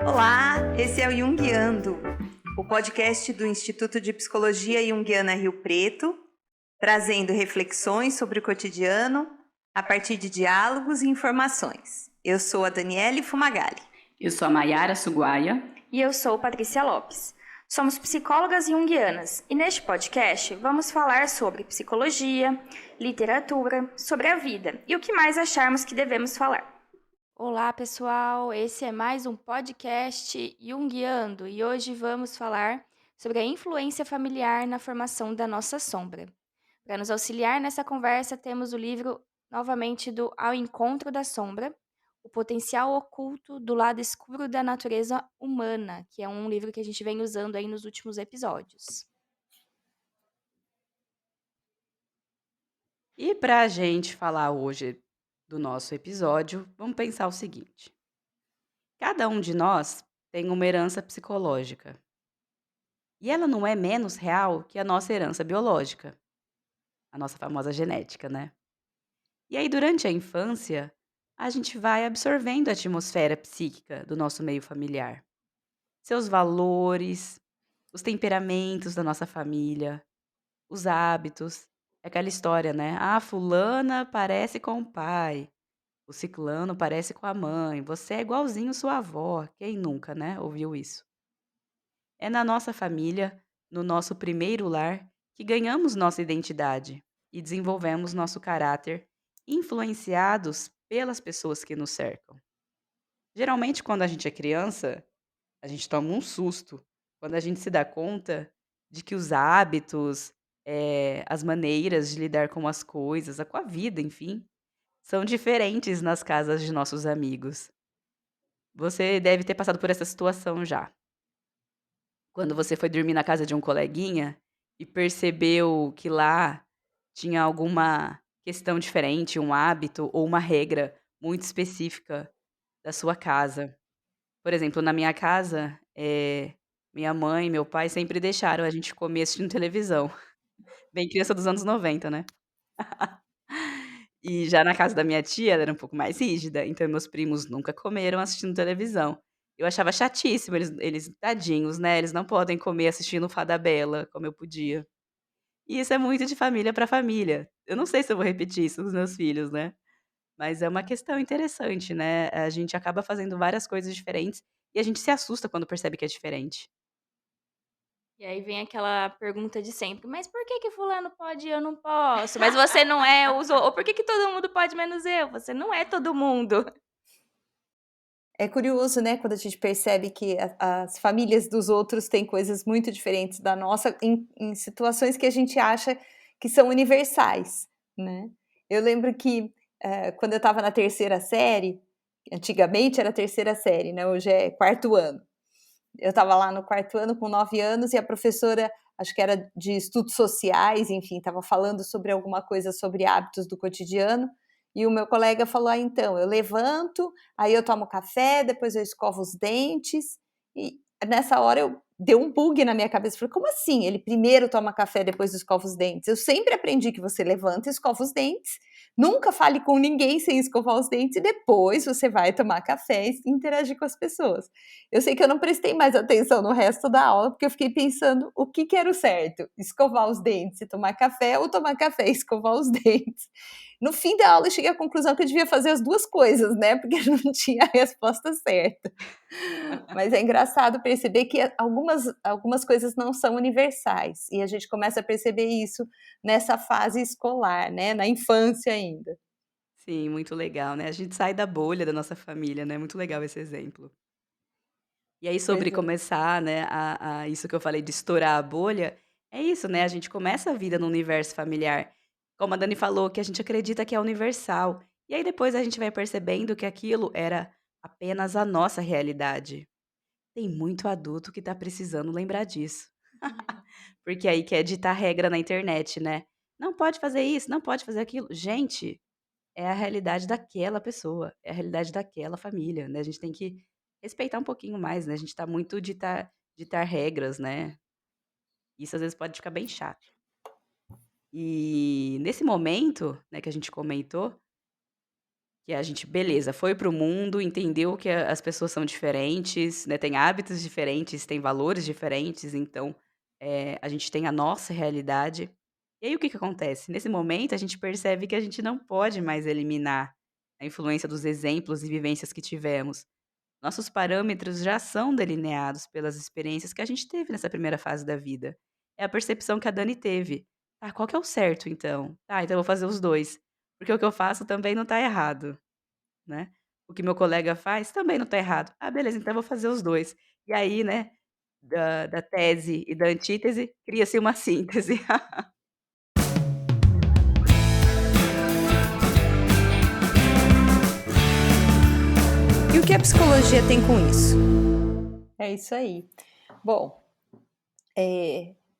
Olá, esse é o Jungiando, o podcast do Instituto de Psicologia Junguiana Rio Preto, trazendo reflexões sobre o cotidiano a partir de diálogos e informações. Eu sou a Daniele Fumagalli. Eu sou a Maiara Suguaia. E eu sou Patrícia Lopes. Somos psicólogas junguianas e neste podcast vamos falar sobre psicologia, literatura, sobre a vida e o que mais acharmos que devemos falar. Olá, pessoal! Esse é mais um podcast Junguiando e hoje vamos falar sobre a influência familiar na formação da nossa sombra. Para nos auxiliar nessa conversa, temos o livro, novamente, do Ao Encontro da Sombra, o potencial oculto do lado escuro da natureza humana, que é um livro que a gente vem usando aí nos últimos episódios. E para a gente falar hoje do nosso episódio, vamos pensar o seguinte: cada um de nós tem uma herança psicológica. E ela não é menos real que a nossa herança biológica, a nossa famosa genética, né? E aí, durante a infância, a gente vai absorvendo a atmosfera psíquica do nosso meio familiar, seus valores, os temperamentos da nossa família, os hábitos. É aquela história, né? Ah, fulana parece com o pai, o ciclano parece com a mãe, você é igualzinho sua avó. Quem nunca, né, ouviu isso? É na nossa família, no nosso primeiro lar, que ganhamos nossa identidade e desenvolvemos nosso caráter, influenciados pelas pessoas que nos cercam. Geralmente, quando a gente é criança, a gente toma um susto quando a gente se dá conta de que os hábitos, as maneiras de lidar com as coisas, com a vida, enfim, são diferentes nas casas de nossos amigos. Você deve ter passado por essa situação já. Quando você foi dormir na casa de um coleguinha e percebeu que lá tinha alguma questão diferente, um hábito ou uma regra muito específica da sua casa. Por exemplo, na minha casa, minha mãe e meu pai sempre deixaram a gente comer assistindo televisão. Bem criança dos anos 90, né. E já na casa da minha tia, ela era um pouco mais rígida, então meus primos nunca comeram assistindo televisão. Eu achava chatíssimo, eles tadinhos, né, eles não podem comer assistindo Fada Bela, como eu podia. E isso é muito de família para família. Eu não sei se eu vou repetir isso com os meus filhos, né, mas é uma questão interessante, né, a gente acaba fazendo várias coisas diferentes e a gente se assusta quando percebe que é diferente. E aí vem aquela pergunta de sempre, mas por que fulano pode e eu não posso? Mas você não é, ou por que todo mundo pode menos eu? Você não é todo mundo. É curioso, né, quando a gente percebe que as famílias dos outros têm coisas muito diferentes da nossa em situações que a gente acha que são universais, né. Eu lembro que, quando eu estava na terceira série, antigamente era terceira série, né, hoje é quarto ano. Eu estava lá no quarto ano com 9 anos e a professora, acho que era de estudos sociais, enfim, estava falando sobre alguma coisa sobre hábitos do cotidiano, e o meu colega falou: "Ah, então, eu levanto, aí eu tomo café, depois eu escovo os dentes", e nessa hora eu deu um bug na minha cabeça, falei: "Como assim? Ele primeiro toma café, depois escova os dentes? Eu sempre aprendi que você levanta e escova os dentes, nunca fale com ninguém sem escovar os dentes e depois você vai tomar café e interagir com as pessoas". Eu sei que eu não prestei mais atenção no resto da aula, porque eu fiquei pensando o que era o certo, escovar os dentes e tomar café ou tomar café e escovar os dentes. No fim da aula eu cheguei à conclusão que eu devia fazer as 2 coisas, né, porque não tinha a resposta certa. Mas é engraçado perceber que algumas coisas não são universais, e a gente começa a perceber isso nessa fase escolar, né, na infância ainda. Sim, muito legal, né, a gente sai da bolha da nossa família, né, muito legal esse exemplo. E aí sobre Pois é. começar, né, a isso que eu falei de estourar a bolha, é isso, né, a gente começa a vida no universo familiar, como a Dani falou, que a gente acredita que é universal, e aí depois a gente vai percebendo que aquilo era apenas a nossa realidade. Tem muito adulto que tá precisando lembrar disso. Porque aí quer ditar regra na internet, né. Não pode fazer isso, não pode fazer aquilo. Gente, é a realidade daquela pessoa, é a realidade daquela família, né, a gente tem que respeitar um pouquinho mais, né, a gente tá muito ditar regras, né, isso às vezes pode ficar bem chato. E nesse momento, né, que a gente comentou, Que a gente, beleza, foi para o mundo, entendeu que as pessoas são diferentes, né, têm hábitos diferentes, têm valores diferentes, então, a gente tem a nossa realidade. E aí o que que acontece? Nesse momento a gente percebe que a gente não pode mais eliminar a influência dos exemplos e vivências que tivemos. Nossos parâmetros já são delineados pelas experiências que a gente teve nessa primeira fase da vida. É a percepção que a Dani teve. "Tá, qual que é o certo então? Tá, então eu vou fazer os 2 porque o que eu faço também não tá errado", né. O que meu colega faz também não tá errado. "Ah, beleza, então eu vou fazer os 2". E aí, né, da tese e da antítese, cria-se uma síntese. E o que a psicologia tem com isso? É isso aí. Bom,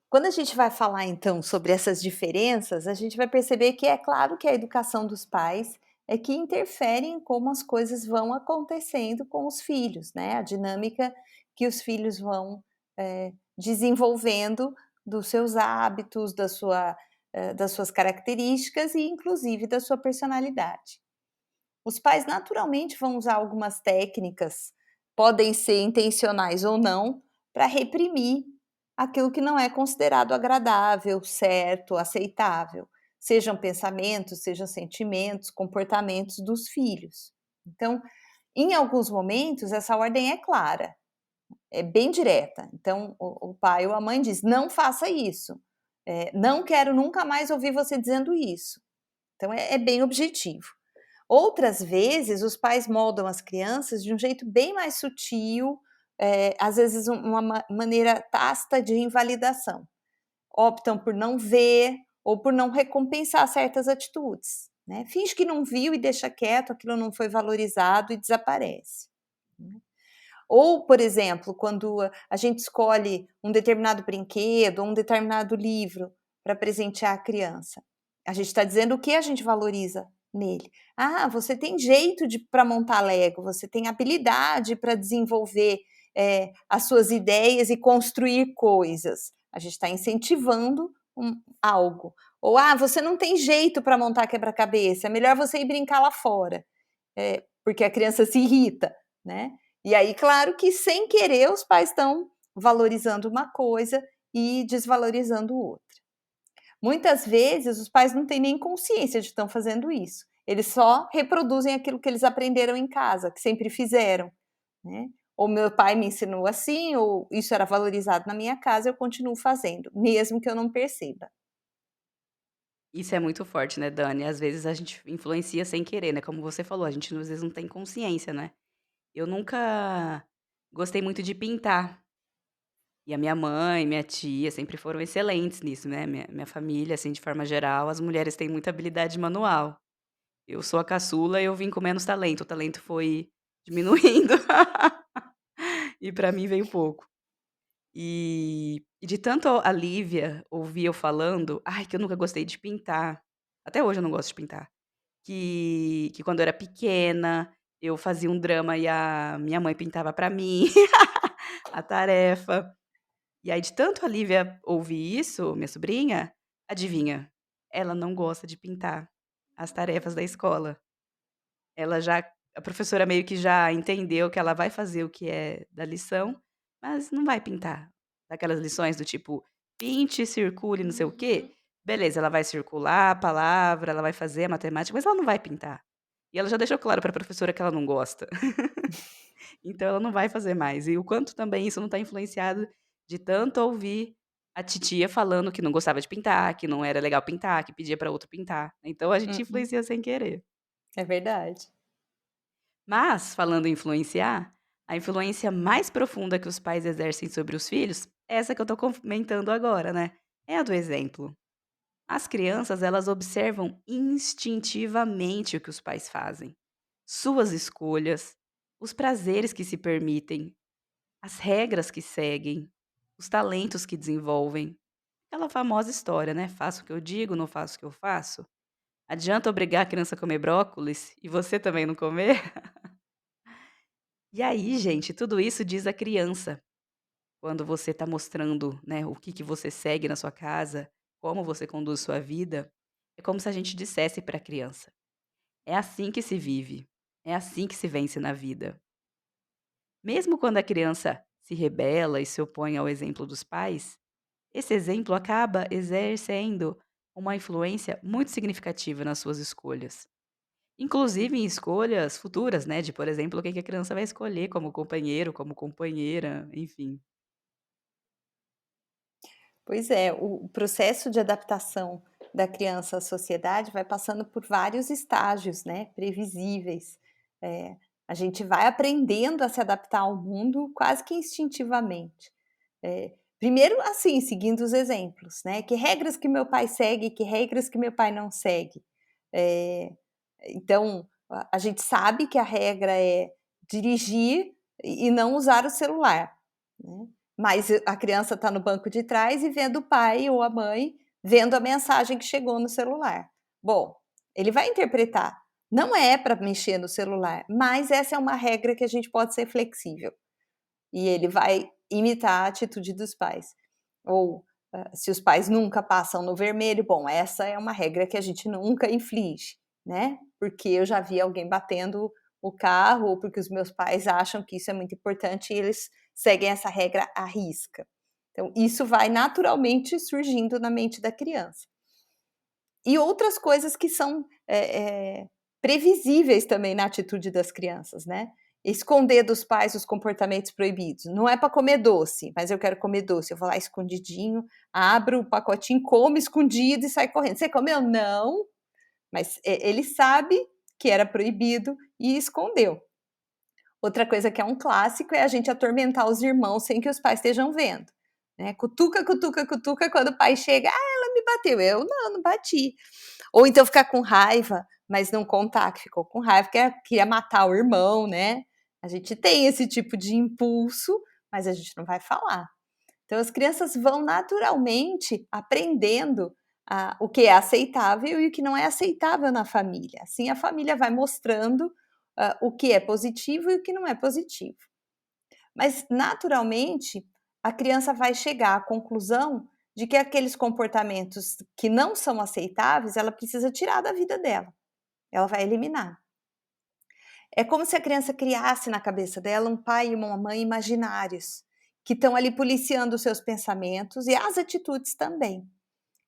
quando a gente vai falar então sobre essas diferenças, a gente vai perceber que é claro que a educação dos pais é que interfere em como as coisas vão acontecendo com os filhos, né? A dinâmica que os filhos vão desenvolvendo dos seus hábitos, das suas características e inclusive da sua personalidade. Os pais naturalmente vão usar algumas técnicas, podem ser intencionais ou não, para reprimir aquilo que não é considerado agradável, certo, aceitável, sejam pensamentos, sejam sentimentos, comportamentos dos filhos. Então, em alguns momentos, essa ordem é clara, é bem direta. Então, o pai ou a mãe diz: não faça isso, não quero nunca mais ouvir você dizendo isso. Então, é bem objetivo. Outras vezes, os pais moldam as crianças de um jeito bem mais sutil, às vezes uma maneira tácita de invalidação. Optam por não ver ou por não recompensar certas atitudes, né? Finge que não viu e deixa quieto, aquilo não foi valorizado e desaparece. Ou, por exemplo, quando a gente escolhe um determinado brinquedo ou um determinado livro para presentear a criança, a gente está dizendo o que a gente valoriza nele. Ah, você tem jeito para montar Lego, você tem habilidade para desenvolver as suas ideias e construir coisas. A gente está incentivando algo. Ou, você não tem jeito para montar quebra-cabeça, é melhor você ir brincar lá fora, porque a criança se irrita, né? E aí, claro que sem querer, os pais estão valorizando uma coisa e desvalorizando outra. Muitas vezes, os pais não têm nem consciência de estão fazendo isso. Eles só reproduzem aquilo que eles aprenderam em casa, que sempre fizeram, né? Ou meu pai me ensinou assim, ou isso era valorizado na minha casa, eu continuo fazendo, mesmo que eu não perceba. Isso é muito forte, né, Dani? Às vezes a gente influencia sem querer, né, como você falou, a gente às vezes não tem consciência, né. Eu nunca gostei muito de pintar, e a minha mãe, minha tia sempre foram excelentes nisso, né, minha família, assim, de forma geral, as mulheres têm muita habilidade manual. Eu sou a caçula e eu vim com menos talento, o talento foi diminuindo, e pra mim veio pouco. E de tanto a Lívia ouvir eu falando: "Ai, que eu nunca gostei de pintar", até hoje eu não gosto de pintar, que quando eu era pequena, eu fazia um drama e a minha mãe pintava pra mim a tarefa. E aí de tanto a Lívia ouvir isso, minha sobrinha, adivinha? Ela não gosta de pintar as tarefas da escola. Ela já A professora meio que já entendeu que ela vai fazer o que é da lição, mas não vai pintar. Daquelas lições do tipo: "Pinte, circule, não sei o quê". Uhum. Beleza, ela vai circular a palavra, ela vai fazer a matemática, mas ela não vai pintar. E ela já deixou claro para a professora que ela não gosta. Então ela não vai fazer mais. E o quanto também isso não está influenciado de tanto ouvir a titia falando que não gostava de pintar, que não era legal pintar, que pedia para outro pintar. Então a gente Uhum. influencia sem querer. É verdade. Mas, falando em influenciar, a influência mais profunda que os pais exercem sobre os filhos, é essa que eu tô comentando agora, né? É a do exemplo. As crianças, elas observam instintivamente o que os pais fazem, suas escolhas, os prazeres que se permitem, as regras que seguem, os talentos que desenvolvem. Aquela famosa história, né? Faço o que eu digo, não faço o que eu faço. Adianta obrigar a criança a comer brócolis e você também não comer? E aí, gente, tudo isso diz a criança. Quando você está mostrando, né, o que você segue na sua casa, como você conduz sua vida, é como se a gente dissesse para a criança: É assim que se vive, é assim que se vence na vida. Mesmo quando a criança se rebela e se opõe ao exemplo dos pais, esse exemplo acaba exercendo uma influência muito significativa nas suas escolhas. Inclusive em escolhas futuras, né, de, por exemplo, o que que a criança vai escolher como companheiro, como companheira, enfim. Pois é, o processo de adaptação da criança à sociedade vai passando por vários estágios, né, previsíveis. Eh, a gente vai aprendendo a se adaptar ao mundo quase que instintivamente. Primeiro, assim, seguindo os exemplos, né, que regras que meu pai segue, que regras que meu pai não segue. Eh, então, a gente sabe que a regra é dirigir e não usar o celular, né. Mas a criança está no banco de trás e vendo o pai ou a mãe vendo a mensagem que chegou no celular. Bom, ele vai interpretar, não é para mexer no celular, mas essa é uma regra que a gente pode ser flexível. E ele vai imitar a atitude dos pais. Ou, se os pais nunca passam no vermelho, bom, essa é uma regra que a gente nunca inflige, né, porque eu já vi alguém batendo o carro ou porque os meus pais acham que isso é muito importante e eles seguem essa regra à risca. Então isso vai naturalmente surgindo na mente da criança. E outras coisas que são, previsíveis também na atitude das crianças, né. Esconder dos pais os comportamentos proibidos. Não é para comer doce, mas eu quero comer doce. Eu vou lá escondidinho, abro o pacotinho, como escondido e saio correndo. "Você comeu?". "Não", mas ele sabe que era proibido e escondeu. Outra coisa que é um clássico é a gente atormentar os irmãos sem que os pais estejam vendo, né. Cutuca, cutuca, cutuca, quando o pai chega: "Ah, ela me bateu". Eu: "Não, não bati". Ou então ficar com raiva, mas não contar que ficou com raiva, que queria matar o irmão, né. A gente tem esse tipo de impulso, mas a gente não vai falar. Então as crianças vão naturalmente aprendendo o que é aceitável e o que não é aceitável na família. Assim a família vai mostrando, o que é positivo e o que não é positivo. Mas naturalmente, a criança vai chegar à conclusão de que aqueles comportamentos que não são aceitáveis, ela precisa tirar da vida dela, ela vai eliminar. É como se a criança criasse na cabeça dela um pai e uma mãe imaginários, que estão ali policiando os seus pensamentos e as atitudes também.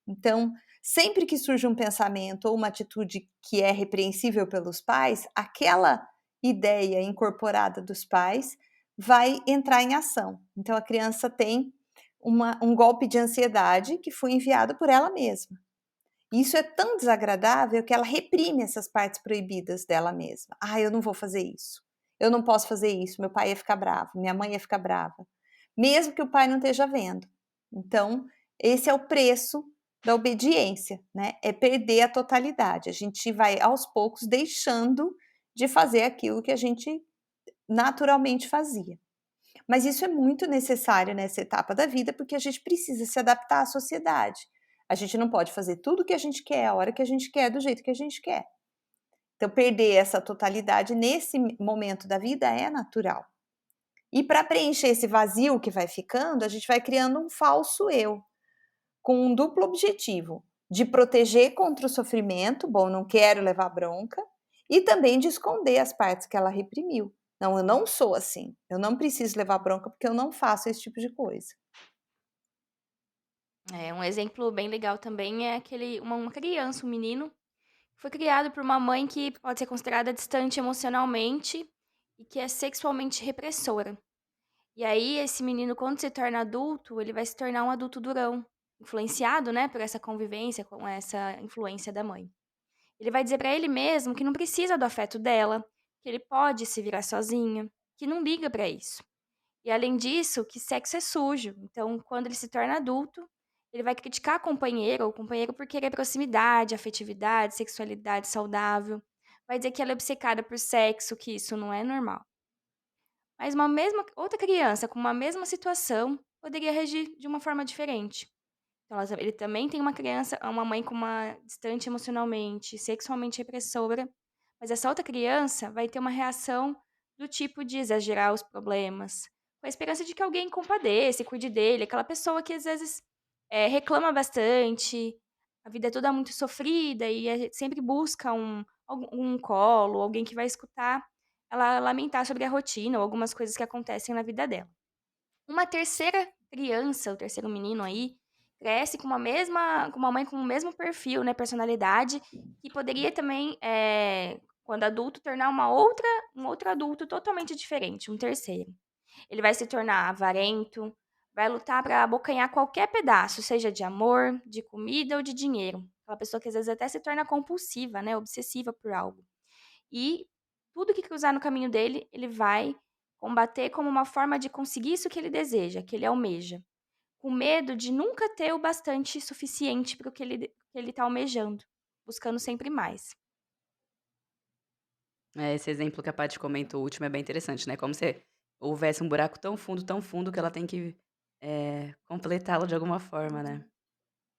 Então, sempre que surge um pensamento ou uma atitude que é repreensível pelos pais, aquela ideia incorporada dos pais vai entrar em ação. Então, a criança tem um golpe de ansiedade que foi enviado por ela mesma. Isso é tão desagradável que ela reprime essas partes proibidas dela mesma. "Ah, eu não vou fazer isso. Eu não posso fazer isso. Meu pai ia ficar bravo, minha mãe ia ficar brava", mesmo que o pai não esteja vendo. Então, esse é o preço da obediência, né? É perder a totalidade. A gente vai aos poucos deixando de fazer aquilo que a gente naturalmente fazia. Mas isso é muito necessário nessa etapa da vida, porque a gente precisa se adaptar à sociedade. A gente não pode fazer tudo o que a gente quer, a hora que a gente quer, do jeito que a gente quer. Então, perder essa totalidade nesse momento da vida é natural. E para preencher esse vazio que vai ficando, a gente vai criando um falso eu, com um duplo objetivo: de proteger contra o sofrimento, bom, não quero levar bronca, e também de esconder as partes que ela reprimiu. Não, eu não sou assim, eu não preciso levar bronca porque eu não faço esse tipo de coisa. É, um exemplo bem legal também é uma criança, um menino, que foi criado por uma mãe que pode ser considerada distante emocionalmente e que é sexualmente repressora. E aí, esse menino, quando se torna adulto, ele vai se tornar um adulto durão, influenciado, né, por essa convivência com essa influência da mãe. Ele vai dizer pra ele mesmo que não precisa do afeto dela, que ele pode se virar sozinho, que não liga pra isso. E além disso, que sexo é sujo. Então, quando ele se torna adulto, ele vai criticar a companheira ou o companheiro por querer proximidade, afetividade, sexualidade saudável. Vai dizer que ela é obcecada por sexo, que isso não é normal. Mas uma mesma outra criança com uma mesma situação poderia reagir de uma forma diferente. Então, ele também tem uma mãe com uma distante emocionalmente, sexualmente repressora, mas essa outra criança vai ter uma reação do tipo de exagerar os problemas, com a esperança de que alguém compadeça e cuide dele, aquela pessoa que às vezes reclama bastante, a vida é toda muito sofrida e sempre busca um colo, alguém que vai escutar ela lamentar sobre a rotina ou algumas coisas que acontecem na vida dela. Uma terceira criança, o terceiro menino aí, cresce com uma mãe com o mesmo perfil, né, personalidade, que poderia também, quando adulto, tornar um outro adulto totalmente diferente, um terceiro. Ele vai se tornar avarento, vai lutar para abocanhar qualquer pedaço, seja de amor, de comida ou de dinheiro. Aquela pessoa que às vezes até se torna compulsiva, né, obsessiva por algo. E tudo que cruzar no caminho dele, ele vai combater como uma forma de conseguir isso que ele deseja, que ele almeja, com medo de nunca ter o bastante suficiente para o que ele tá almejando, buscando sempre mais. Esse exemplo que a Paty comentou, o último, é bem interessante, né, como se houvesse um buraco tão fundo que ela tem que, completá-lo de alguma forma, né.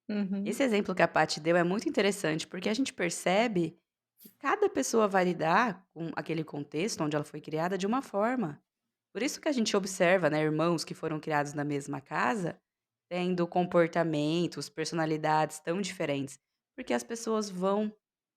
Uhum. Esse exemplo que a Paty deu é muito interessante, porque a gente percebe que cada pessoa vai lidar com aquele contexto onde ela foi criada de uma forma. Por isso que a gente observa, né, irmãos que foram criados na mesma casa, tendo comportamentos, personalidades tão diferentes, porque as pessoas vão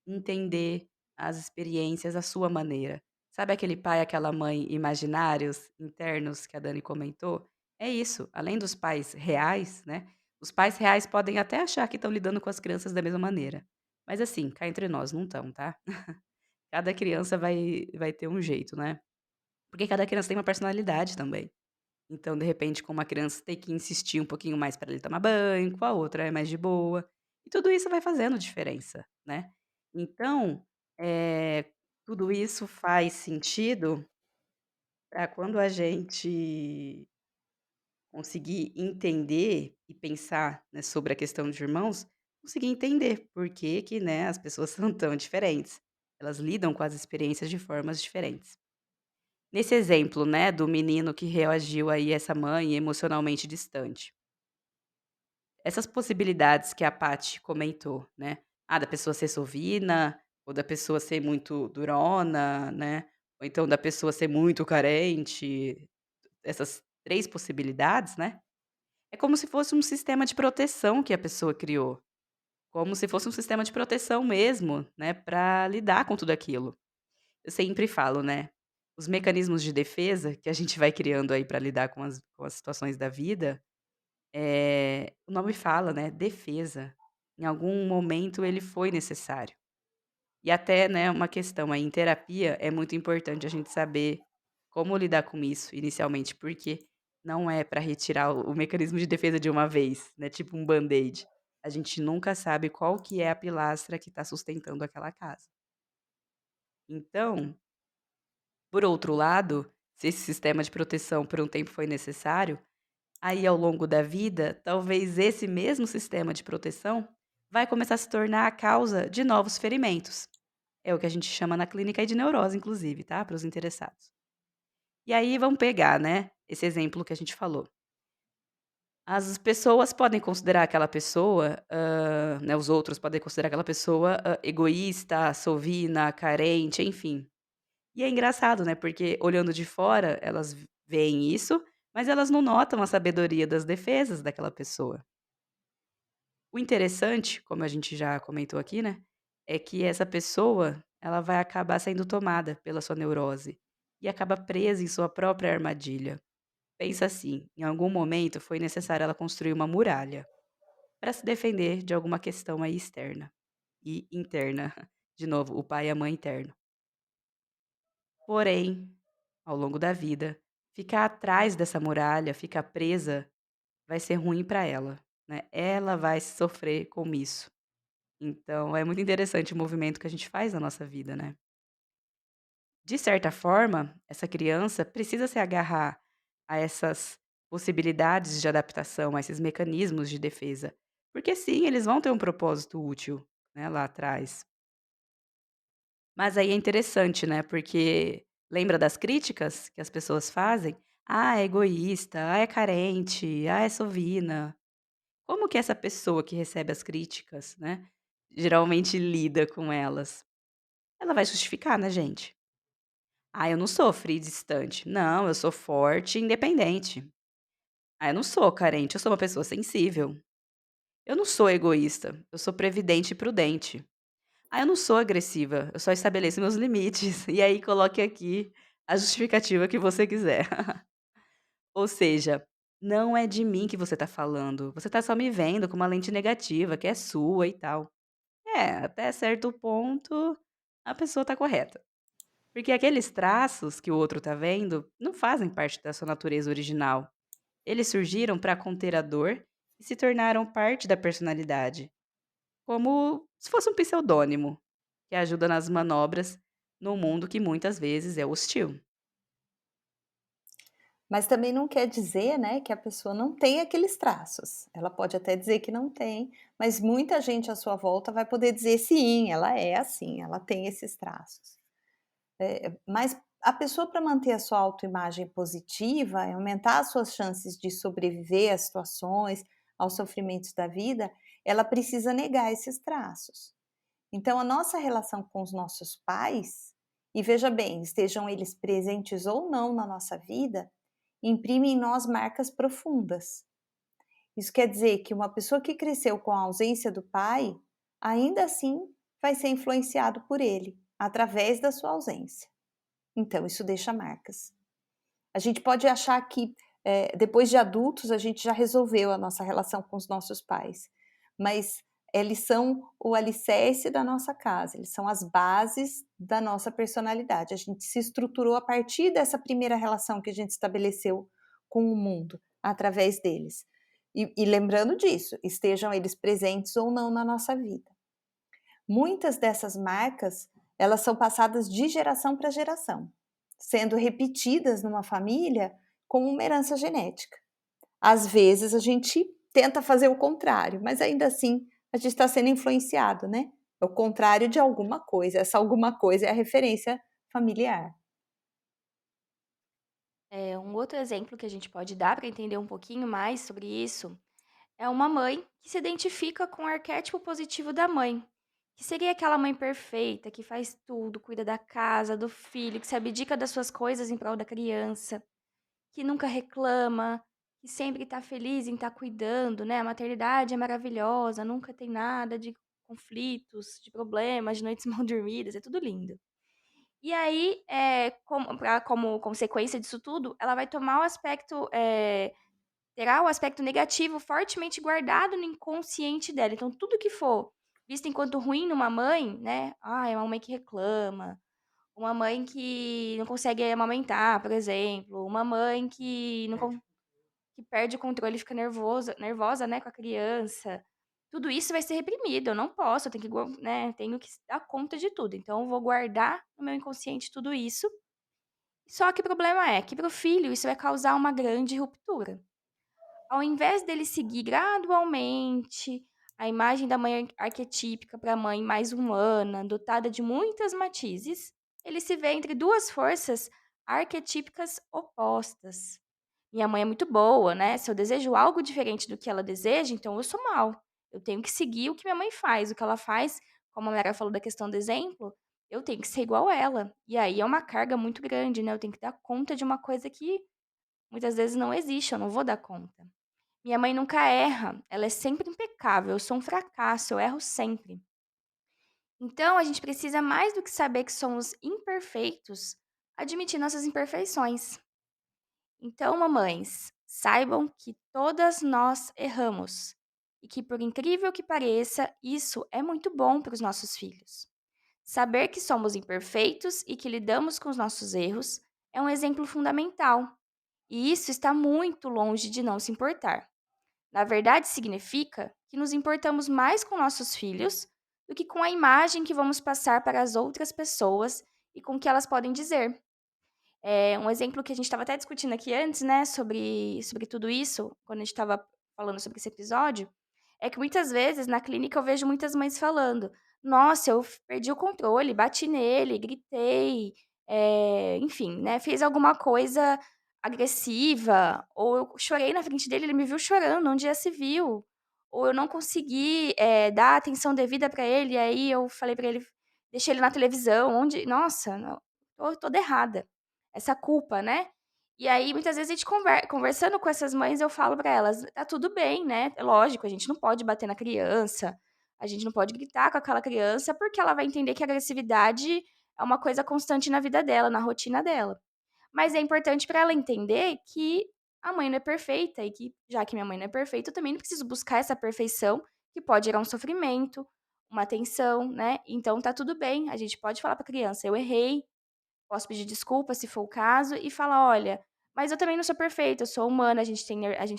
entender as experiências à sua maneira. Sabe aquele pai, aquela mãe imaginários, internos que a Dani comentou? É isso, além dos pais reais, né, os pais reais podem até achar que estão lidando com as crianças da mesma maneira, mas assim, cá entre nós, não estão, tá. Cada criança vai ter um jeito, né. Porque cada criança tem uma personalidade também. Então, de repente, com uma criança tem que insistir um pouquinho mais para ele tomar banho, com a outra é mais de boa. E tudo isso vai fazendo diferença, né. Então, tudo isso faz sentido para quando a gente conseguir entender e pensar, né, sobre a questão de irmãos, conseguir entender por que que, né, as pessoas são tão diferentes. Elas lidam com as experiências de formas diferentes. Nesse exemplo, né, do menino que reagiu aí a essa mãe emocionalmente distante. Essas possibilidades que a Paty comentou, né, da pessoa ser sovina, ou da pessoa ser muito durona, né, ou então da pessoa ser muito carente, essas 3 possibilidades, né, é como se fosse um sistema de proteção que a pessoa criou, como se fosse um sistema de proteção mesmo, né, para lidar com tudo aquilo. Eu sempre falo, né, os mecanismos de defesa que a gente vai criando aí para lidar com as situações da vida, o nome fala, né, defesa. Em algum momento ele foi necessário. E até, né, uma questão aí, em terapia é muito importante a gente saber como lidar com isso inicialmente, porque não é para retirar o mecanismo de defesa de uma vez, né, tipo um band-aid. A gente nunca sabe qual que é a pilastra que está sustentando aquela casa. Então, por outro lado, se esse sistema de proteção por um tempo foi necessário, aí ao longo da vida, talvez esse mesmo sistema de proteção vai começar a se tornar a causa de novos ferimentos. É o que a gente chama na clínica de neurose, inclusive, tá? Para os interessados. E aí vamos pegar, né, esse exemplo que a gente falou. As pessoas podem considerar aquela pessoa, né, os outros podem considerar aquela pessoa egoísta, sovina, carente, enfim. E é engraçado, né, porque olhando de fora, elas veem isso, mas elas não notam a sabedoria das defesas daquela pessoa. O interessante, como a gente já comentou aqui, né, é que essa pessoa, ela vai acabar sendo tomada pela sua neurose e acaba presa em sua própria armadilha. Pensa assim, em algum momento foi necessário ela construir uma muralha para se defender de alguma questão aí externa e interna. De novo, o pai e a mãe interno. Porém, ao longo da vida, ficar atrás dessa muralha, ficar presa, vai ser ruim para ela, né. Ela vai sofrer com isso. Então é muito interessante o movimento que a gente faz na nossa vida, né. De certa forma, essa criança precisa se agarrar a essas possibilidades de adaptação, a esses mecanismos de defesa, porque sim, eles vão ter um propósito útil, né, lá atrás. Mas aí é interessante, né, porque lembra das críticas que as pessoas fazem? "Ah, é egoísta. Ah, é carente. Ah, é sovina". Como que essa pessoa que recebe as críticas, né, geralmente lida com elas? Ela vai justificar, né, gente. "Ah, eu não sou fria e distante. Não, eu sou forte e independente. Ah, eu não sou carente, eu sou uma pessoa sensível". Eu não sou egoísta, eu sou previdente e prudente. Ah, eu não sou agressiva, eu só estabeleço meus limites. E aí coloque aqui a justificativa que você quiser. Ou seja, não é de mim que você tá falando, você tá só me vendo com uma lente negativa, que é sua e tal. É, até certo ponto, a pessoa tá correta. Porque aqueles traços que o outro tá vendo não fazem parte da sua natureza original. Eles surgiram para conter a dor e se tornaram parte da personalidade, como se fosse um pseudônimo, que ajuda nas manobras num mundo que muitas vezes é hostil. Mas também não quer dizer, né, que a pessoa não tem aqueles traços. Ela pode até dizer que não tem, mas muita gente à sua volta vai poder dizer: "Sim, ela é assim, ela tem esses traços". Mas a pessoa, para manter a sua autoimagem positiva e aumentar as suas chances de sobreviver às situações, aos sofrimentos da vida, ela precisa negar esses traços. Então a nossa relação com os nossos pais, e veja bem, estejam eles presentes ou não na nossa vida, imprime em nós marcas profundas. Isso quer dizer que uma pessoa que cresceu com a ausência do pai, ainda assim vai ser influenciado por ele, através da sua ausência. Então, isso deixa marcas. A gente pode achar que, depois de adultos, a gente já resolveu a nossa relação com os nossos pais, mas eles são o alicerce da nossa casa, eles são as bases da nossa personalidade. A gente se estruturou a partir dessa primeira relação que a gente estabeleceu com o mundo, através deles. E lembrando disso, estejam eles presentes ou não na nossa vida. Muitas dessas marcas, elas são passadas de geração para geração, sendo repetidas numa família como uma herança genética. Às vezes a gente tenta fazer o contrário, mas ainda assim a gente está sendo influenciado, né? É o contrário de alguma coisa. Essa alguma coisa é a referência familiar. Um outro exemplo que a gente pode dar para entender um pouquinho mais sobre isso é uma mãe que se identifica com o arquétipo positivo da mãe, que seria aquela mãe perfeita, que faz tudo, cuida da casa, do filho, que se abdica das suas coisas em prol da criança, que nunca reclama, que sempre está feliz em estar cuidando, né? A maternidade é maravilhosa, nunca tem nada de conflitos, de problemas, de noites mal dormidas, é tudo lindo. E aí, como consequência disso tudo, ela vai tomar o aspecto, terá o aspecto negativo fortemente guardado no inconsciente dela. Então, tudo que for visto enquanto ruim numa mãe, né? Ah, é uma mãe que reclama, uma mãe que não consegue amamentar, por exemplo, uma mãe que não con que perde o controle e fica nervosa, né, com a criança. Tudo isso vai ser reprimido, eu não posso, eu tenho que né, tenho que dar conta de tudo. Então eu vou guardar no meu inconsciente tudo isso. Só que o problema é que para o filho isso vai causar uma grande ruptura. Ao invés dele seguir gradualmente a imagem da mãe arquetípica para a mãe mais humana, dotada de muitas matizes, ele se vê entre duas forças arquetípicas opostas. Minha mãe é muito boa, né? Se eu desejo algo diferente do que ela deseja, então eu sou mal. Eu tenho que seguir o que minha mãe faz. O que ela faz, como a Mara falou da questão do exemplo, eu tenho que ser igual a ela. E aí é uma carga muito grande, né? Eu tenho que dar conta de uma coisa que muitas vezes não existe, eu não vou dar conta. Minha mãe nunca erra, ela é sempre impecável, eu sou um fracasso, eu erro sempre. Então, a gente precisa mais do que saber que somos imperfeitos, admitir nossas imperfeições. Então, mamães, saibam que todas nós erramos e que, por incrível que pareça, isso é muito bom para os nossos filhos. Saber que somos imperfeitos e que lidamos com os nossos erros é um exemplo fundamental, e isso está muito longe de não se importar. Na verdade, significa que nos importamos mais com nossos filhos do que com a imagem que vamos passar para as outras pessoas e com o que elas podem dizer. Um exemplo que a gente estava até discutindo aqui antes, né, sobre tudo isso, quando a gente estava falando sobre esse episódio, é que muitas vezes na clínica eu vejo muitas mães falando: Nossa, eu perdi o controle, bati nele, gritei, enfim, né, fez alguma coisa agressiva, ou eu chorei na frente dele, ele me viu chorando, onde já se viu, ou eu não consegui dar a atenção devida para ele, e aí eu falei para ele, deixei ele na televisão, onde, nossa, não, tô toda errada essa culpa, né. E aí, muitas vezes, a gente conversando com essas mães, eu falo pra elas: "Tá tudo bem, né, é lógico, a gente não pode bater na criança, a gente não pode gritar com aquela criança, porque ela vai entender que a agressividade é uma coisa constante na vida dela, na rotina dela". Mas é importante pra ela entender que a mãe não é perfeita e que, já que minha mãe não é perfeita, eu também não preciso buscar essa perfeição, que pode gerar um sofrimento, uma tensão, né. Então tá tudo bem, a gente pode falar pra criança: "Eu errei, posso pedir desculpa se for o caso e falar: "Olha, mas eu também não sou perfeita, eu sou humana, a gente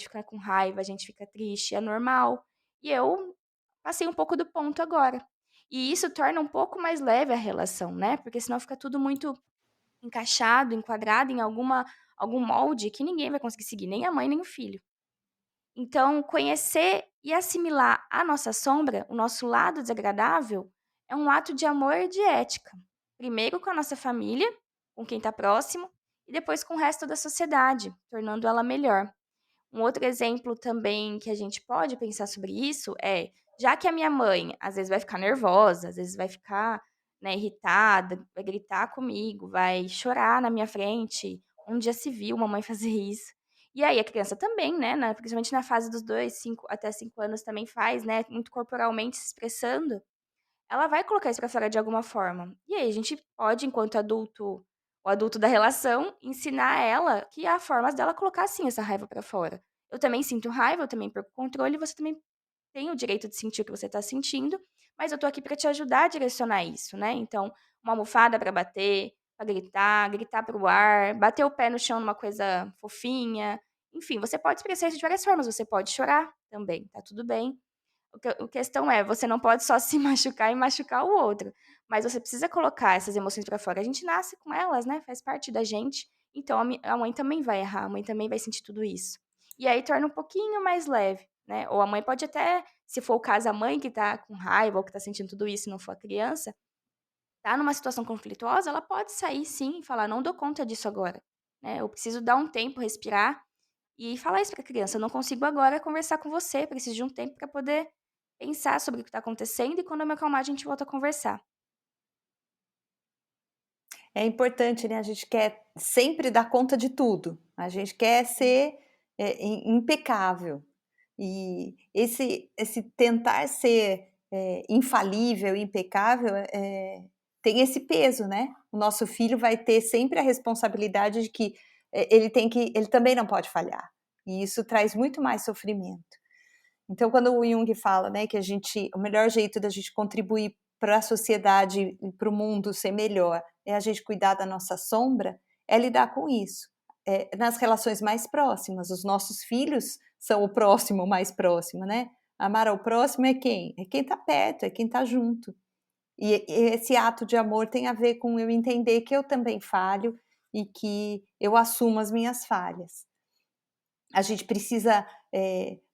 fica com raiva, a gente fica triste, é normal. E eu passei um pouco do ponto agora". E isso torna um pouco mais leve a relação, né, porque senão fica tudo muito encaixado, enquadrado em algum molde que ninguém vai conseguir seguir, nem a mãe, nem o filho. Então, conhecer e assimilar a nossa sombra, o nosso lado desagradável, é um ato de amor e de ética. Primeiro com a nossa família, com quem está próximo, e depois com o resto da sociedade, tornando ela melhor. Um outro exemplo também que a gente pode pensar sobre isso é, já que a minha mãe às vezes vai ficar nervosa, às vezes vai ficar, né, irritada, vai gritar comigo, vai chorar na minha frente, onde já se viu uma mãe fazer isso. E aí a criança também, né, principalmente na fase dos 2, 5 até 5 anos também faz, né, muito corporalmente se expressando, ela vai colocar isso pra fora de alguma forma. E aí a gente pode, enquanto adulto, o adulto da relação, ensinar ela que há formas dela colocar sim essa raiva pra fora. Eu também sinto raiva, eu também perco o controle, você também tem o direito de sentir o que você tá sentindo, mas eu tô aqui pra te ajudar a direcionar isso, né. Então, uma almofada pra bater, pra gritar, gritar para o ar, bater o pé no chão numa coisa fofinha, enfim, você pode expressar isso de várias formas, você pode chorar também, tá tudo bem. O questão é, você não pode só se machucar e machucar o outro, mas você precisa colocar essas emoções pra fora. A gente nasce com elas, né, faz parte da gente, então a mãe também vai errar, a mãe também vai sentir tudo isso. E aí torna um pouquinho mais leve, né, ou a mãe pode até, se for o caso, a mãe que tá com raiva ou que tá sentindo tudo isso e não for a criança, tá numa situação conflituosa, ela pode sair sim e falar: "Não dou conta disso agora, né, eu preciso dar um tempo, respirar", e falar isso pra criança: "Eu não consigo agora conversar com você, preciso de um tempo pra poder pensar sobre o que tá acontecendo e quando eu me acalmar a gente volta a conversar". É importante, né, a gente quer sempre dar conta de tudo, a gente quer ser, impecável. E esse tentar ser, infalível, impecável, tem esse peso, né. O nosso filho vai ter sempre a responsabilidade de que, ele também não pode falhar, e isso traz muito mais sofrimento. Então quando o Jung fala, né, que o melhor jeito da gente contribuir para a sociedade e para o mundo ser melhor, é a gente cuidar da nossa sombra, é lidar com isso. Nas relações mais próximas, os nossos filhos são o próximo mais próximo, né. Amar ao próximo é quem? É quem está perto, é quem está junto. E esse ato de amor tem a ver com eu entender que eu também falho e que eu assumo as minhas falhas. A gente precisa,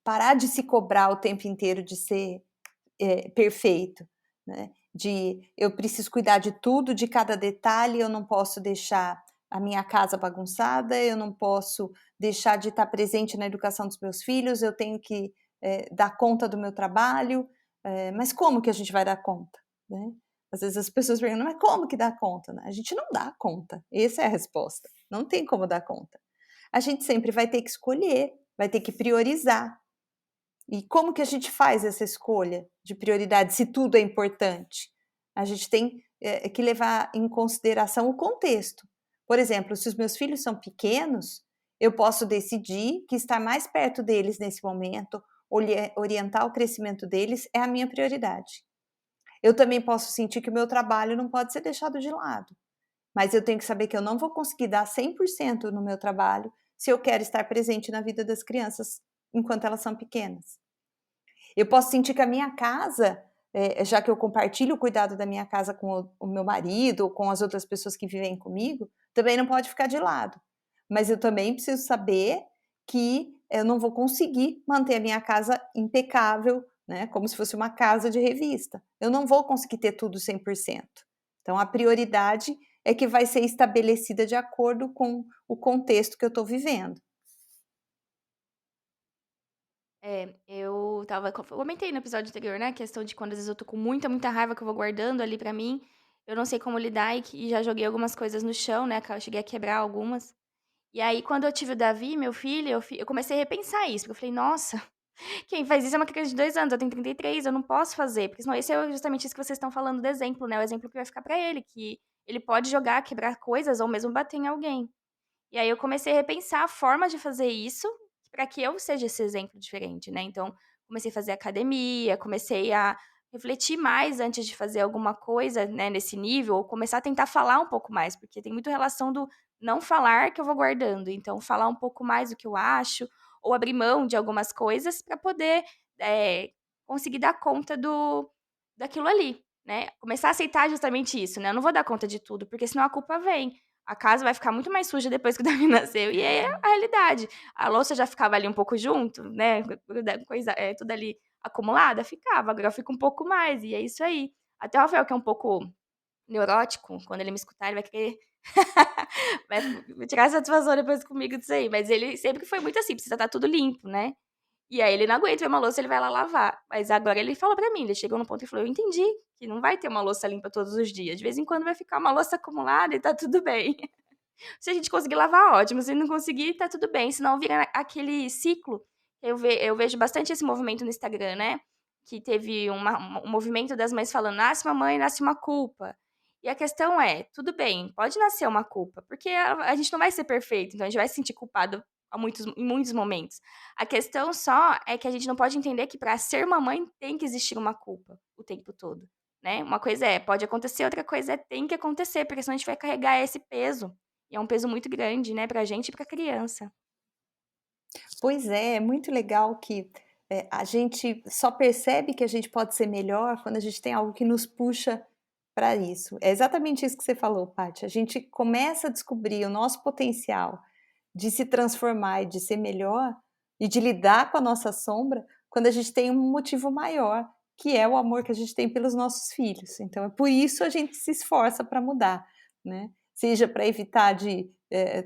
parar de se cobrar o tempo inteiro de ser, perfeito, né, de eu preciso cuidar de tudo, de cada detalhe, eu não posso deixar a minha casa bagunçada, eu não posso deixar de estar presente na educação dos meus filhos, eu tenho que, dar conta do meu trabalho, mas como que a gente vai dar conta, né? Às vezes as pessoas perguntam: "Mas como que dá conta?", né, a gente não dá conta, essa é a resposta, não tem como dar conta. A gente sempre vai ter que escolher, vai ter que priorizar. E como que a gente faz essa escolha de prioridade, se tudo é importante? A gente tem, que levar em consideração o contexto. Por exemplo, se os meus filhos são pequenos, eu posso decidir que estar mais perto deles nesse momento, orientar o crescimento deles é a minha prioridade. Eu também posso sentir que o meu trabalho não pode ser deixado de lado, mas eu tenho que saber que eu não vou conseguir dar 100% no meu trabalho, se eu quero estar presente na vida das crianças enquanto elas são pequenas. Eu posso sentir que a minha casa, já que eu compartilho o cuidado da minha casa com o meu marido ou com as outras pessoas que vivem comigo, também não pode ficar de lado. Mas eu também preciso saber que eu não vou conseguir manter a minha casa impecável, né, como se fosse uma casa de revista. Eu não vou conseguir ter tudo 100%. Então a prioridade é que vai ser estabelecida de acordo com o contexto que eu estou vivendo. É, eu comentei no episódio anterior, né, a questão de quando às vezes eu tô com muita, muita raiva que eu vou guardando ali pra mim, eu não sei como lidar e já joguei algumas coisas no chão, né, eu cheguei a quebrar algumas. E aí, quando eu tive o Davi, meu filho, eu comecei a repensar isso, porque eu falei: "Nossa, quem faz isso é uma criança de 2 anos, eu tenho 33, eu não posso fazer", porque senão esse é justamente isso que vocês estão falando do exemplo, né, o exemplo que vai ficar pra ele, que ele pode jogar, quebrar coisas ou mesmo bater em alguém. E aí eu comecei a repensar a forma de fazer isso, para que eu seja esse exemplo diferente, né. Então, comecei a fazer academia, comecei a refletir mais antes de fazer alguma coisa, né, nesse nível, ou começar a tentar falar um pouco mais, porque tem muito relação do não falar que eu vou guardando, então falar um pouco mais do que eu acho, ou abrir mão de algumas coisas para poder, conseguir dar conta daquilo ali, né. Começar a aceitar justamente isso, né, eu não vou dar conta de tudo, porque senão a culpa vem. A casa vai ficar muito mais suja depois que o Davi nasceu, e é a realidade. A louça já ficava ali um pouco junto, né, coisa, tudo ali acumulada, ficava, agora fica um pouco mais, e é isso aí. Até o Rafael, que é um pouco neurótico, quando ele me escutar, ele vai querer vai tirar satisfação depois comigo disso aí, mas ele sempre foi muito assim: "Precisa estar tudo limpo", né. E aí ele não aguenta ver uma louça, ele vai lá lavar. Mas agora ele falou pra mim, ele chegou num ponto e falou: "Eu entendi que não vai ter uma louça limpa todos os dias, de vez em quando vai ficar uma louça acumulada e tá tudo bem". Se a gente conseguir lavar, ótimo, se não conseguir, tá tudo bem, senão vira aquele ciclo. Eu vejo bastante esse movimento no Instagram, né, que teve um movimento das mães falando: "Nasce uma mãe, nasce uma culpa". E a questão é, tudo bem, pode nascer uma culpa, porque a gente não vai ser perfeito, então a gente vai se sentir culpado em muitos momentos. A questão só é que a gente não pode entender que para ser uma mãe tem que existir uma culpa o tempo todo, né. Uma coisa é, pode acontecer, outra coisa é tem que acontecer, porque senão a gente vai carregar esse peso. E é um peso muito grande, né, pra gente e pra criança. Pois é muito legal que, a gente só percebe que a gente pode ser melhor quando a gente tem algo que nos puxa para isso. É exatamente isso que você falou, Paty, a gente começa a descobrir o nosso potencial de se transformar e de ser melhor, e de lidar com a nossa sombra, quando a gente tem um motivo maior, que é o amor que a gente tem pelos nossos filhos. Então é por isso a gente se esforça para mudar, né. Seja para evitar de,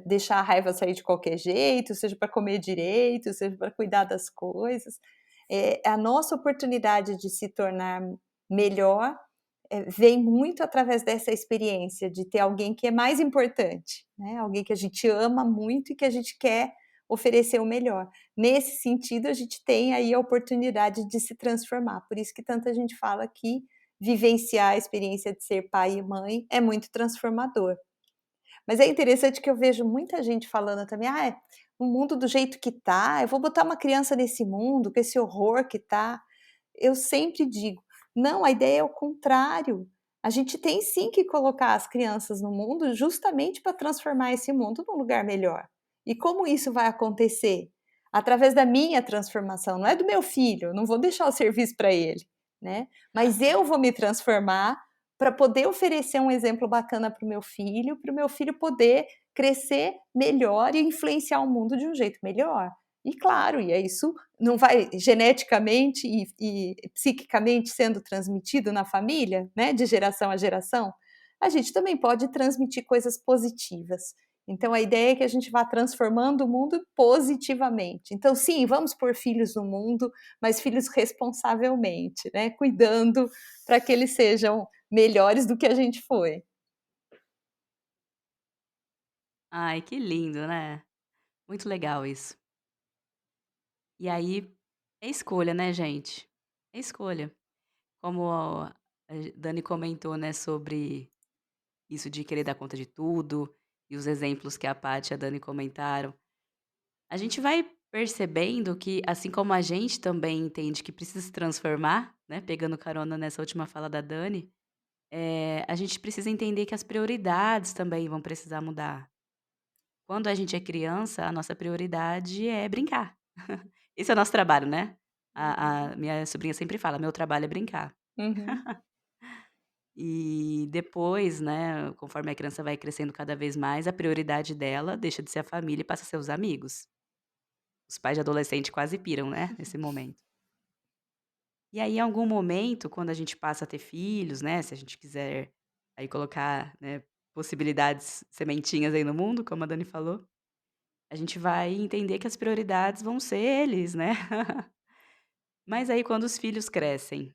deixar a raiva sair de qualquer jeito, seja para comer direito, seja para cuidar das coisas. A nossa oportunidade de se tornar melhor, vem muito através dessa experiência de ter alguém que é mais importante, né, alguém que a gente ama muito e que a gente quer oferecer o melhor. Nesse sentido, a gente tem aí a oportunidade de se transformar, por isso que tanta gente fala que vivenciar a experiência de ser pai e mãe é muito transformador. Mas é interessante que eu vejo muita gente falando também: "Ah, o mundo do jeito que tá, eu vou botar uma criança nesse mundo, com esse horror que tá". Eu sempre digo: "Não, a ideia é o contrário. A gente tem sim que colocar as crianças no mundo justamente para transformar esse mundo num lugar melhor". E como isso vai acontecer? Através da minha transformação, não é do meu filho, eu não vou deixar o serviço para ele, né. Mas eu vou me transformar para poder oferecer um exemplo bacana para o meu filho poder crescer melhor e influenciar o mundo de um jeito melhor. E claro, e é isso não vai geneticamente e psiquicamente sendo transmitido na família, né, de geração a geração, a gente também pode transmitir coisas positivas. Então a ideia é que a gente vá transformando o mundo positivamente. Então sim, vamos pôr filhos no mundo, mas filhos responsavelmente, né, cuidando para que eles sejam melhores do que a gente foi. Ai, que lindo, né. Muito legal isso. E aí, é escolha, né, gente. É escolha. Como a Dani comentou, né, sobre isso de querer dar conta de tudo, e os exemplos que a Paty e a Dani comentaram. A gente vai percebendo que, assim como a gente também entende que precisa se transformar, né, pegando carona nessa última fala da Dani, a gente precisa entender que as prioridades também vão precisar mudar. Quando a gente é criança, a nossa prioridade é brincar. Esse é o nosso trabalho, né. A minha sobrinha sempre fala: "Meu trabalho é brincar". Uhum. E depois, né, conforme a criança vai crescendo cada vez mais, a prioridade dela deixa de ser a família e passa a ser os amigos. Os pais de adolescente quase piram, né, nesse momento. E aí, em algum momento, quando a gente passa a ter filhos, né, se a gente quiser aí colocar, né, possibilidades, sementinhas aí no mundo, como a Dani falou, a gente vai entender que as prioridades vão ser eles, né. Mas aí quando os filhos crescem,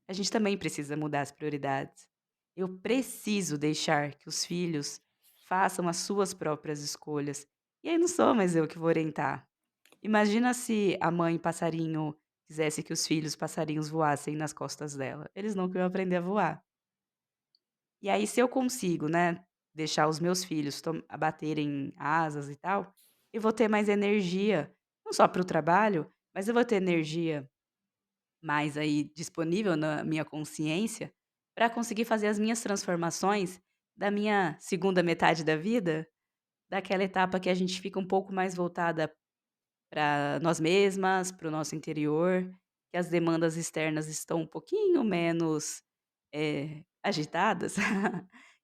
a gente também precisa mudar as prioridades. Eu preciso deixar que os filhos façam as suas próprias escolhas E aí não sou mais eu que vou orientar. Imagina se a mãe passarinho quisesse que os filhos passarinhos voassem nas costas dela. Eles nunca iam aprender a voar. E aí, se eu consigo, né, deixar os meus filhos baterem asas e tal, eu vou ter mais energia, não só para o trabalho, mas eu vou ter energia mais aí disponível na minha consciência para conseguir fazer as minhas transformações da minha segunda metade da vida, daquela etapa que a gente fica um pouco mais voltada para nós mesmas, para o nosso interior, que as demandas externas estão um pouquinho menos, agitadas.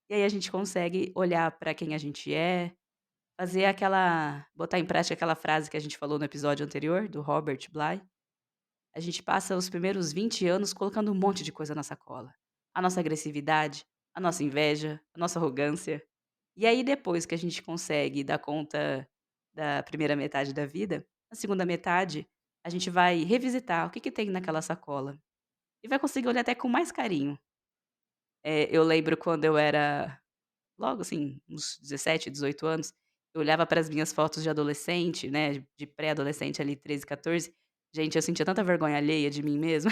E aí a gente consegue olhar para quem a gente é, fazer aquela botar em prática aquela frase que a gente falou no episódio anterior, do Robert Bly. A gente passa os primeiros 20 anos colocando um monte de coisa na sacola. A nossa agressividade, a nossa inveja, a nossa arrogância. E aí depois que a gente consegue dar conta da primeira metade da vida, na segunda metade, a gente vai revisitar o que que tem naquela sacola. E vai conseguir olhar até com mais carinho. Eu lembro quando eu era logo assim, uns 17, 18 anos, eu olhava para as minhas fotos de adolescente, né, de pré-adolescente ali, 13, 14. Gente, eu sentia tanta vergonha alheia de mim mesma.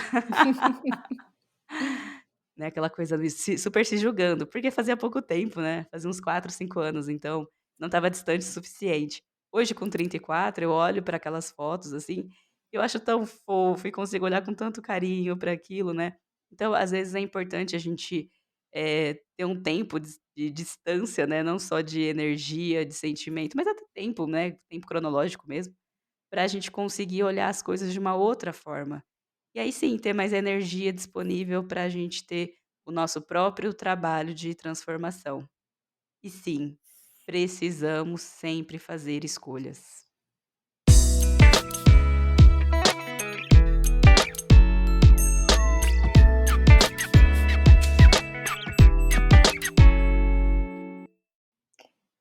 Né, aquela coisa ali super se julgando, porque fazia pouco tempo, né, fazia uns 4, 5 anos, então não estava distante o suficiente. Hoje com 34 eu olho para aquelas fotos, assim, eu acho tão fofo e consigo olhar com tanto carinho para aquilo, né. Então, às vezes, é importante a gente, ter um tempo de distância, né, não só de energia, de sentimento, mas até tempo, né, tempo cronológico mesmo, para a gente conseguir olhar as coisas de uma outra forma. E aí sim, ter mais energia disponível para a gente ter o nosso próprio trabalho de transformação. E sim, precisamos sempre fazer escolhas.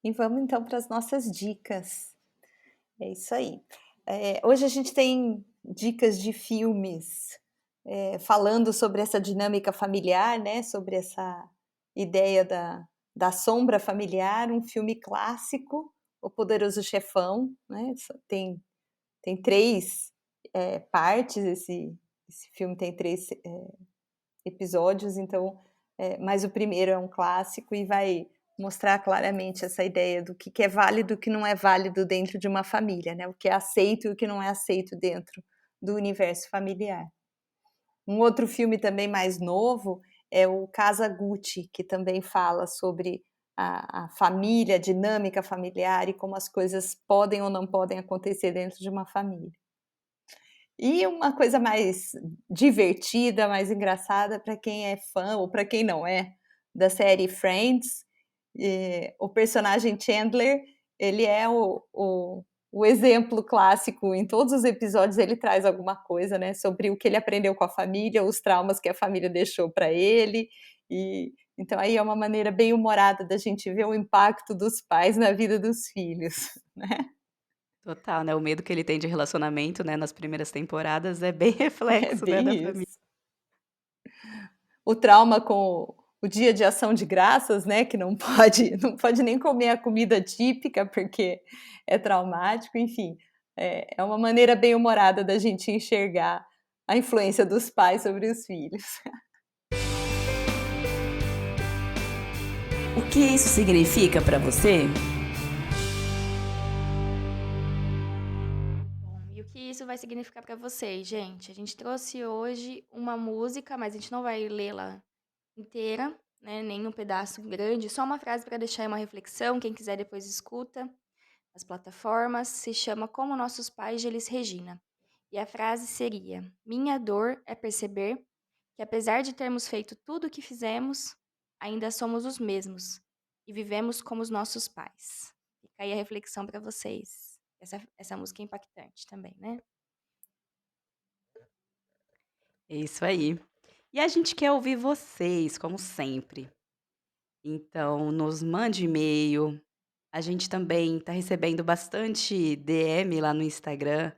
E vamos então para as nossas dicas. É isso aí. Hoje a gente tem dicas de filmes, falando sobre essa dinâmica familiar, né, sobre essa ideia da sombra familiar, um filme clássico, O Poderoso Chefão, né, tem 3 partes, esse filme tem 3 episódios, então, mas o primeiro é um clássico e vai mostrar claramente essa ideia do que é válido e o que não é válido dentro de uma família, né? O que é aceito e o que não é aceito dentro do universo familiar. Um outro filme também mais novo é o Casa Gucci, que também fala sobre a família, a dinâmica familiar e como as coisas podem ou não podem acontecer dentro de uma família. E uma coisa mais divertida, mais engraçada para quem é fã ou para quem não é, da série Friends, o personagem Chandler, ele é o exemplo clássico, em todos os episódios ele traz alguma coisa, né, sobre o que ele aprendeu com a família, os traumas que a família deixou para ele, e então aí é uma maneira bem humorada da gente ver o impacto dos pais na vida dos filhos, né. Total, né, o medo que ele tem de relacionamento, né, nas primeiras temporadas é bem É reflexo, né, da bem família. isso. O trauma com o dia de ação de graças, né, que não pode nem comer a comida típica, porque é traumático, enfim, é uma maneira bem humorada da gente enxergar a influência dos pais sobre os filhos. O que isso significa para você? Bom, e o que isso vai significar para vocês, gente? A gente trouxe hoje uma música, mas a gente não vai lê-la inteira, né? Nem um pedaço grande, só uma frase para deixar aí uma reflexão. Quem quiser depois escuta as plataformas. Se chama Como Nossos Pais, de Elis Regina. E a frase seria: Minha dor é perceber que, apesar de termos feito tudo o que fizemos, ainda somos os mesmos e vivemos como os nossos pais. Fica aí a reflexão para vocês. Essa música é impactante também, né? É isso aí. E a gente quer ouvir vocês, como sempre. Então, nos mande e-mail. A gente também está recebendo bastante DM lá no Instagram.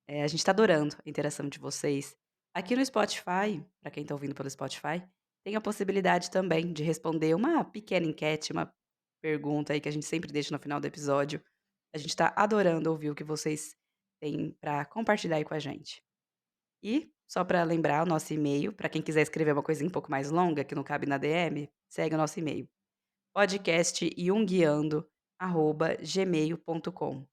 A gente está adorando a interação de vocês. Aqui no Spotify, para quem está ouvindo pelo Spotify, tem a possibilidade também de responder uma pequena enquete, uma pergunta aí que a gente sempre deixa no final do episódio, A gente está adorando ouvir o que vocês têm para compartilhar aí com a gente. E, só para lembrar, o nosso e-mail, para quem quiser escrever uma coisinha um pouco mais longa, que não cabe na DM, segue o nosso e-mail. podcastjunguiando@gmail.com.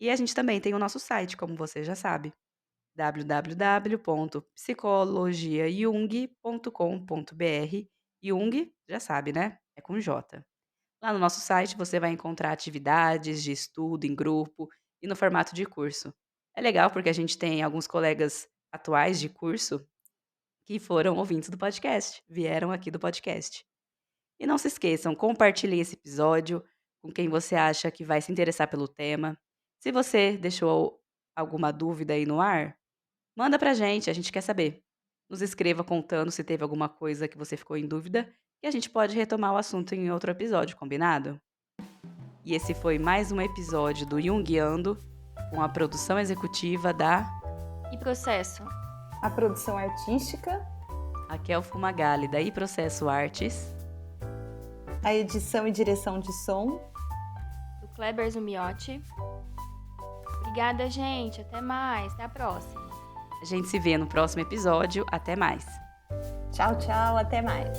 E a gente também tem o nosso site, como você já sabe, www.psicologiajung.com.br. Jung, já sabe, né? É com J. Lá no nosso site você vai encontrar atividades de estudo em grupo e no formato de curso. É legal porque a gente tem alguns colegas atuais de curso que foram ouvintes do podcast, vieram aqui do podcast. E não se esqueçam, compartilhem esse episódio com quem você acha que vai se interessar pelo tema. Se você deixou alguma dúvida aí no ar, manda pra gente, a gente quer saber. Nos escreva contando se teve alguma coisa que você ficou em dúvida e a gente pode retomar o assunto em outro episódio, combinado? E esse foi mais um episódio do Jungiando, com a produção executiva da E processo? A produção artística, Raquel Fumagalli, da iProcesso Artes. a edição e direção de som. Do Kleber Zumiotti. Obrigada, gente. Até mais. Até a próxima. A gente se vê no próximo episódio. Até mais! Tchau, tchau, até mais.